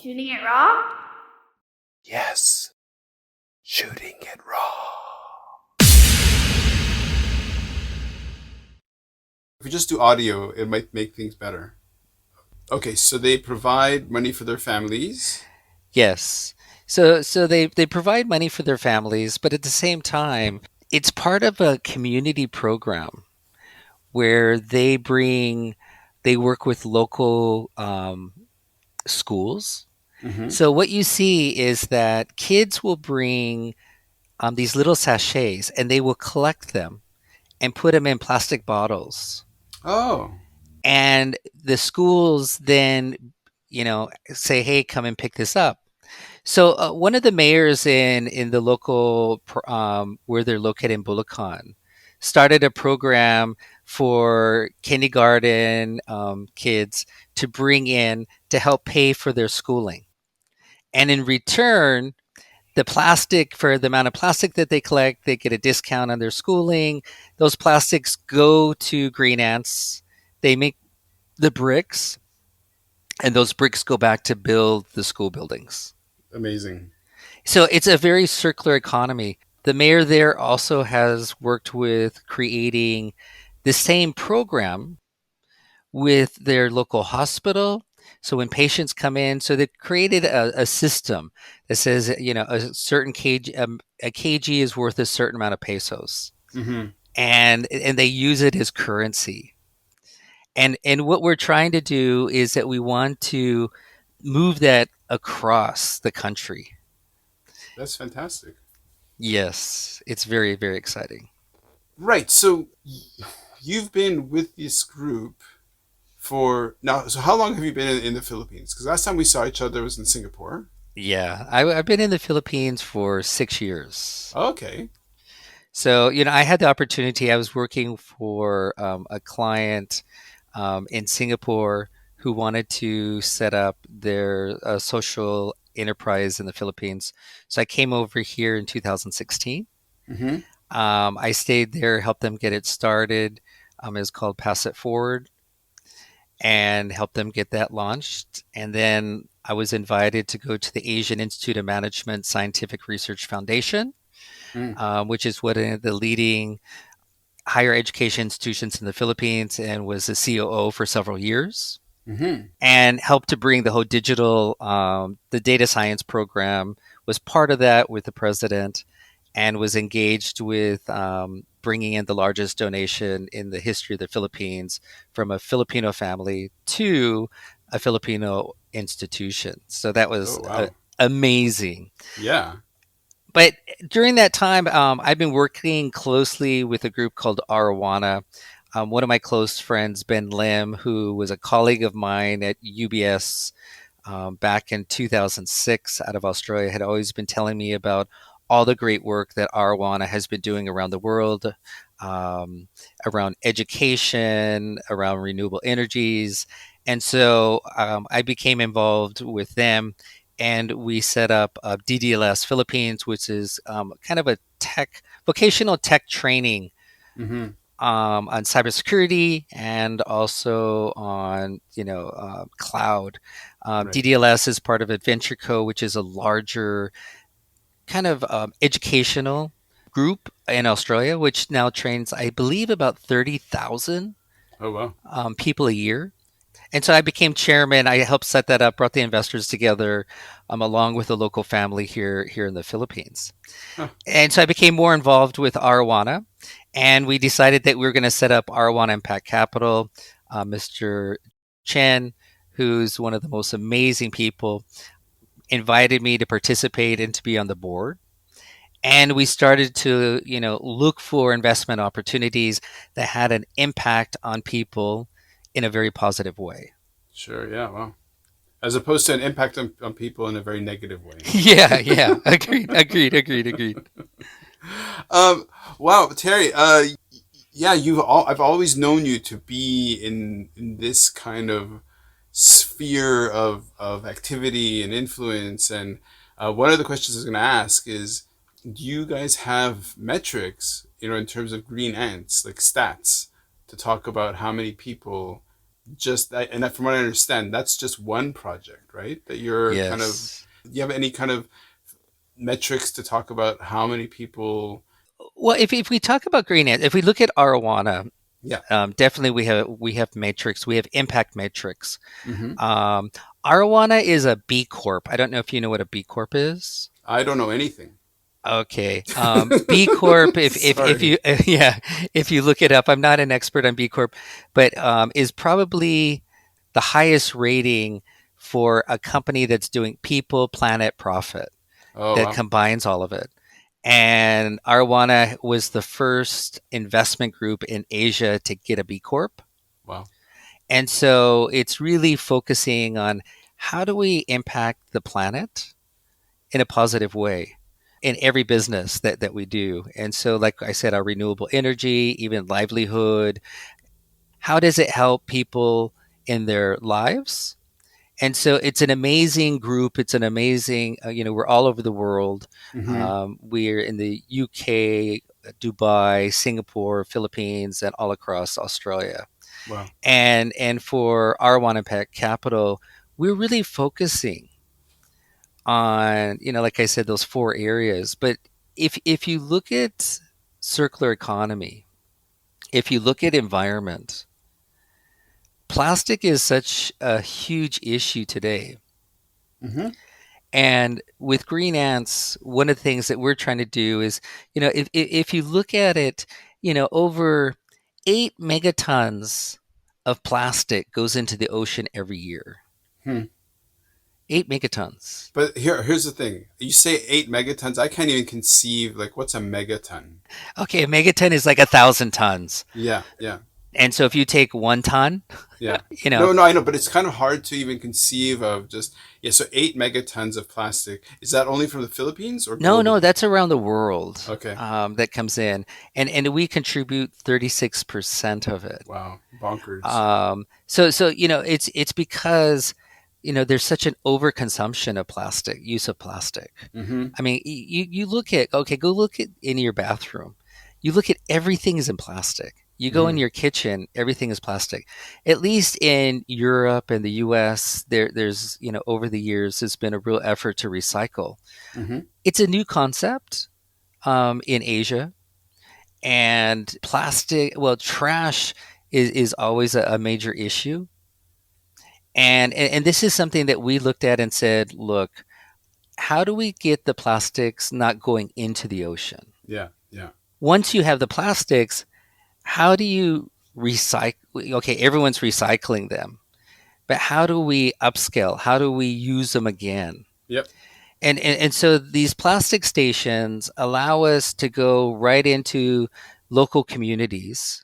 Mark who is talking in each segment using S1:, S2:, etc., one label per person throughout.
S1: Shooting it raw?
S2: Yes, shooting it raw. If we just do audio, it might make things better. Okay, so they provide money for their families.
S3: Yes. So they provide money for their families, but at the same time, it's part of a community program where they work with local schools.
S2: Mm-hmm.
S3: So what you see is that kids will bring these little sachets and they will collect them and put them in plastic bottles.
S2: Oh,
S3: And the schools then, say, hey, come and pick this up. So one of the mayors in the local where they're located in Bulacan started a program for kindergarten kids to bring in to help pay for their schooling, and in return, the plastic for the amount of plastic that they collect, they get a discount on their schooling. Those plastics go to green ants. They make the bricks, and those bricks go back to build the school buildings.
S2: amazing.
S3: So it's a very circular economy. The mayor there also has worked with creating the same program with their local hospital. So when patients come in, so they created a system that says, a certain a kg is worth a certain amount of pesos,
S2: Mm-hmm.
S3: and they use it as currency. And what we're trying to do is that we want to move that across the country.
S2: That's fantastic.
S3: Yes, it's very, very exciting.
S2: Right, so you've been with this group for now. So how long have you been in the Philippines? Because last time we saw each other was in Singapore.
S3: Yeah, I've been in the Philippines for 6 years.
S2: Okay.
S3: So, I had the opportunity. I was working for a client in Singapore who wanted to set up their social enterprise in the Philippines. So I came over here in 2016.
S2: Mm-hmm.
S3: I stayed there, helped them get it started. It was called Pass It Forward, and helped them get that launched. And then I was invited to go to the Asian Institute of Management Scientific Research Foundation,
S2: Mm.
S3: which is one of the leading higher education institutions in the Philippines, and was a COO for several years.
S2: Mm-hmm.
S3: And helped to bring the whole the data science program, was part of that with the president, and was engaged with bringing in the largest donation in the history of the Philippines from a Filipino family to a Filipino institution. So that
S2: Oh
S3: was
S2: wow.
S3: amazing.
S2: Yeah.
S3: But during that time, I've been working closely with a group called Arowana. One of my close friends, Ben Lim, who was a colleague of mine at UBS back in 2006 out of Australia, had always been telling me about all the great work that Arowana has been doing around the world, um, around education, around renewable energies. And so I became involved with them, and we set up DDLS Philippines, which is kind of a vocational tech training
S2: Mm-hmm.
S3: on cybersecurity and also on cloud.
S2: Right.
S3: DDLS is part of Adventure Co, which is a larger kind of educational group in Australia, which now trains, I believe, about 30,000
S2: Oh wow.
S3: people a year. And so I became chairman. I helped set that up, brought the investors together, along with a local family here in the Philippines.
S2: Huh.
S3: And so I became more involved with Arowana, and we decided that we were going to set up Arowana Impact Capital. Mr. Chen, who's one of the most amazing people, invited me to participate and to be on the board. And we started to, look for investment opportunities that had an impact on people in a very positive way.
S2: Sure. Yeah. Wow. As opposed to an impact on people in a very negative way.
S3: Yeah, yeah. Agreed, agreed, agreed, agreed.
S2: um. Wow, Terry. Yeah. I've always known you to be in this kind of sphere of activity and influence. And one of the questions I was going to ask is, do you guys have metrics, in terms of green ants, like stats, to talk about how many people just and from what I understand, that's just one project, right? That you're kind of.
S3: Yes.
S2: Do you have any kind of metrics to talk about how many people?
S3: Well, if we talk about green ants, if we look at arowana,
S2: Yeah.
S3: definitely we have matrix, we have impact matrix.
S2: Hmm.
S3: Um, Arowana is a B Corp. I don't know if you know what a B Corp is.
S2: I don't know anything.
S3: Okay. B Corp, if
S2: Sorry.
S3: you, yeah, if you look it up, I'm not an expert on B Corp, but is probably the highest rating for a company that's doing people, planet, profit
S2: Oh
S3: that
S2: wow.
S3: combines all of it. And Arowana was the first investment group in Asia to get a B Corp.
S2: Wow.
S3: And so it's really focusing on how do we impact the planet in a positive way in every business that we do. And so, like I said, our renewable energy, even livelihood, how does it help people in their lives? And so it's an amazing group. It's an amazing, we're all over the world.
S2: Hmm.
S3: We're in the UK, Dubai, Singapore, Philippines, and all across Australia.
S2: Wow.
S3: And for R1 Impact Capital, we're really focusing on, like I said, those four areas. But if you look at circular economy, if you look at environment, plastic is such a huge issue today.
S2: Hmm.
S3: And with green ants, one of the things that we're trying to do is, if you look at it, over 8 megatons of plastic goes into the ocean every year.
S2: Hmm.
S3: 8 megatons.
S2: But here's the thing. You say 8 megatons. I can't even conceive like what's a megaton.
S3: Okay, a megaton is like 1,000 tons.
S2: Yeah. Yeah.
S3: And so if you take 1 ton,
S2: Yeah.
S3: you know,
S2: No, no, I know, but it's kind of hard to even conceive of just yeah. So 8 megatons of plastic. Is that only from the Philippines or
S3: no, no,
S2: globally?
S3: that's around the world,
S2: Okay.
S3: that comes in, and we contribute 36% of it.
S2: Wow. Bonkers.
S3: So it's because there's such an overconsumption of plastic, use of plastic.
S2: Mm-hmm.
S3: I mean, you look at, okay, go look at in your bathroom. You look at everything is in plastic. You go in
S2: Mm-hmm.
S3: your kitchen, everything is plastic. At least in Europe and the U.S., there's over the years, there's been a real effort to recycle.
S2: Mm-hmm.
S3: It's a new concept in Asia, and plastic, well, trash is always a major issue. And this is something that we looked at and said, look, how do we get the plastics not going into the ocean?
S2: Yeah. Yeah.
S3: Once you have the plastics, how do you recycle? Okay, everyone's recycling them, but how do we upscale? How do we use them again?
S2: Yep.
S3: And so these plastic stations allow us to go right into local communities.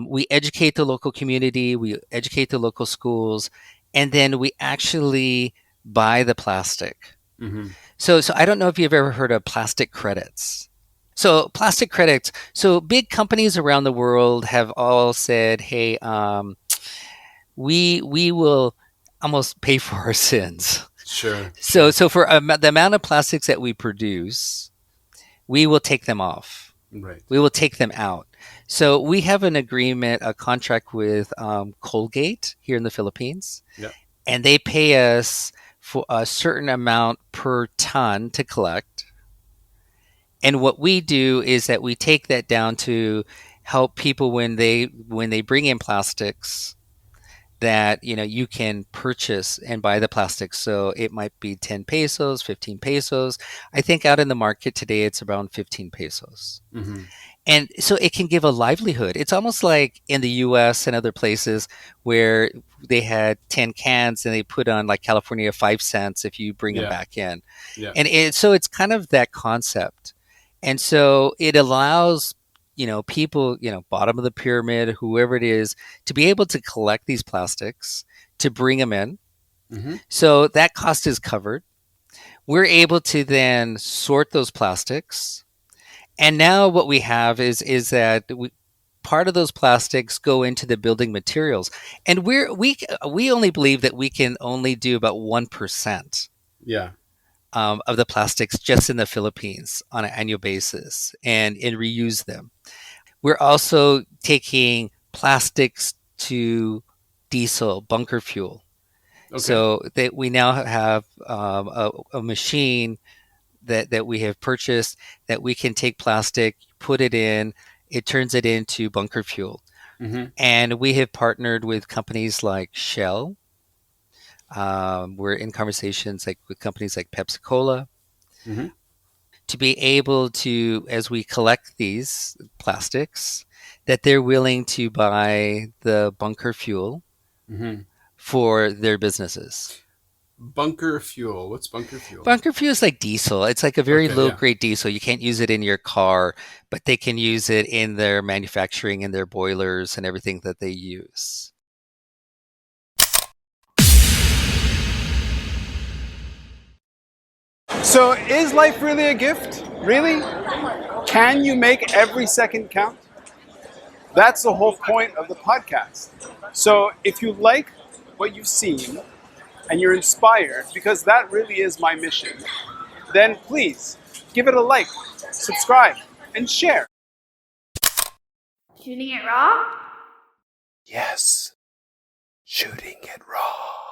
S3: We educate the local community, we educate the local schools, and then we actually buy the plastic.
S2: Mm-hmm.
S3: So I don't know if you've ever heard of plastic credits. So plastic credits. So big companies around the world have all said, "Hey, we will almost pay for our sins."
S2: Sure.
S3: So
S2: Sure.
S3: so for the amount of plastics that we produce, we will take them off.
S2: Right.
S3: We will take them out. So we have an agreement, a contract with Colgate here in the Philippines,
S2: Yep.
S3: and they pay us for a certain amount per ton to collect. And what we do is that we take that down to help people when they bring in plastics that you can purchase and buy the plastics. So it might be 10 pesos, 15 pesos. I think out in the market today it's around 15 pesos.
S2: Mm-hmm.
S3: And so it can give a livelihood. It's almost like in the US and other places where they had 10 cans and they put on, like California, 5 cents if you bring them
S2: Yeah.
S3: back in.
S2: Yeah.
S3: And so it's kind of that concept. And so it allows, people, bottom of the pyramid, whoever it is, to be able to collect these plastics, to bring them in.
S2: Mm-hmm.
S3: So that cost is covered. We're able to then sort those plastics. And now what we have is that part of those plastics go into the building materials, and we only believe that we can only do about 1%
S2: Yeah.
S3: of the plastics just in the Philippines on an annual basis, and reuse them. We're also taking plastics to diesel, bunker fuel.
S2: Okay.
S3: So that we now have a machine that we have purchased that we can take plastic, put it in, it turns it into bunker fuel.
S2: Mm-hmm.
S3: And we have partnered with companies like Shell. We're in conversations like with companies like Pepsi Cola
S2: Mm-hmm.
S3: to be able to, as we collect these plastics, that they're willing to buy the bunker fuel
S2: Mm-hmm.
S3: for their businesses.
S2: Bunker fuel. What's bunker fuel?
S3: Bunker fuel is like diesel. It's like a very
S2: Okay.
S3: low
S2: Yeah.
S3: grade diesel. You can't use it in your car, but they can use it in their manufacturing and their boilers and everything that they use.
S2: So, is life really a gift? Really? Can you make every second count? That's the whole point of the podcast. So, if you like what you've seen and you're inspired, because that really is my mission, then please give it a like, subscribe, and share.
S1: Shooting it raw?
S2: Yes, shooting it raw.